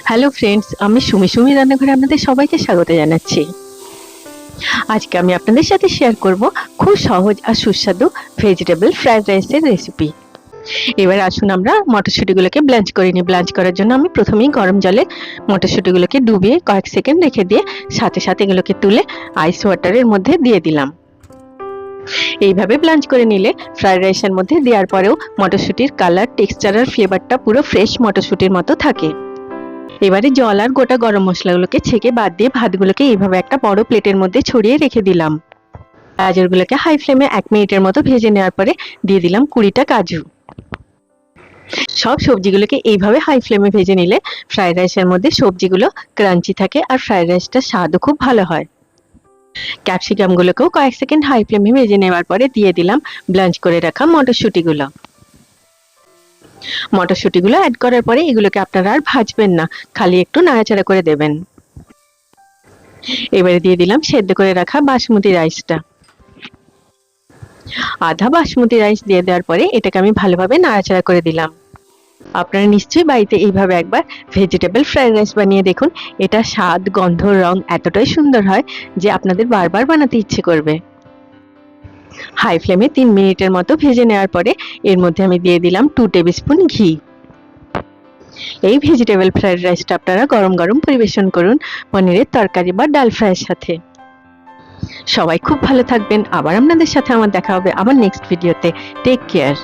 Hello friends, আমি সুমি রান্নাঘরে আপনাদের সবাইকে স্বাগত জানাচ্ছি। আজকে আমি আপনাদের সাথে শেয়ার করব খুব সহজ আর সুস্বাদু ভেজিটেবল ফ্রাইড রাইসের রেসিপি। এবার আসুন আমরা মটরশুঁটিগুলোকে ব্ল্যাঞ্চ করে নিই। ব্ল্যাঞ্চ করার জন্য আমি প্রথমেই গরম জলে মটরশুঁটিগুলোকে ডুবিয়ে কয়েক সেকেন্ড রেখে দিয়ে সাথে সাথে এগুলোকে তুলে আইস ওয়াটারের মধ্যে দিয়ে দিলাম। এইভাবে ব্ল্যাঞ্চ করে নিলে ফ্রাইড রাইসের মধ্যে দেওয়ার পরেও মটরশুঁটির কালার, টেক্সচার আর ফ্লেভারটা পুরো ফ্রেশ মটরশুঁটির মতো থাকে। এবারে জল আর গোটা গরম মশলাগুলোকে ছেঁকে বাদ দিয়ে ভাতগুলোকে এইভাবে একটা বড় প্লেটের মধ্যে ছড়িয়ে রেখে দিলাম। গাজরগুলোকে হাই ফ্লেমে 1 মিনিটের মতো ভেজে নেওয়ার পরে দিয়ে দিলাম 20টা কাজু। সব সবজিগুলোকে এইভাবে হাই ফ্লেমে ভেজে নিলে ফ্রাইড রাইসের মধ্যে সবজিগুলো ক্রাঞ্চি থাকে আর ফ্রাইড রাইসটার স্বাদও খুব ভালো হয়। ক্যাপসিকামগুলোকেও কয়েক সেকেন্ড হাই ফ্লেমে ভেজে নেওয়ার পরে দিয়ে দিলাম ব্লাঞ্চ করে রাখা মটরশুঁটিগুলো। মটরশুঁটিগুলো অ্যাড করার পরে এগুলোকে আপনারা আর ভাজবেন না, খালি একটু নাড়াচাড়া করে দেবেন। এবারে দিয়ে দিলাম সেদ্ধ করে রাখা বাসমতি রাইসটা। আধা বাসমতি রাইস দিয়ে দেওয়ার পরে এটাকে আমি ভালোভাবে নাড়াচাড়া করে দিলাম। আপনারা নিশ্চয়ই বাড়িতে এইভাবে একবার ভেজিটেবল ফ্রাইড রাইস বানিয়ে দেখুন। এটা স্বাদ, গন্ধ, রং এতটাই সুন্দর হয় যে আপনাদের বারবার বানাতে ইচ্ছে করবে। হাই ফ্লেমে 3 মিনিটের মতো ভেজে নেওয়ার পরে এর মধ্যে আমি দিয়ে দিলাম 2 টেবিল স্পুন ঘি। এই ভেজিটেবল ফ্রাইড রাইসটা আপনারা গরম গরম পরিবেশন করুন পনিরের তরকারি বা ডাল ফ্রাইয়ের সাথে। সবাই খুব ভালো থাকবেন। আবার আপনাদের সাথে আমার দেখা হবে আমার নেক্সট ভিডিওতে। Take care.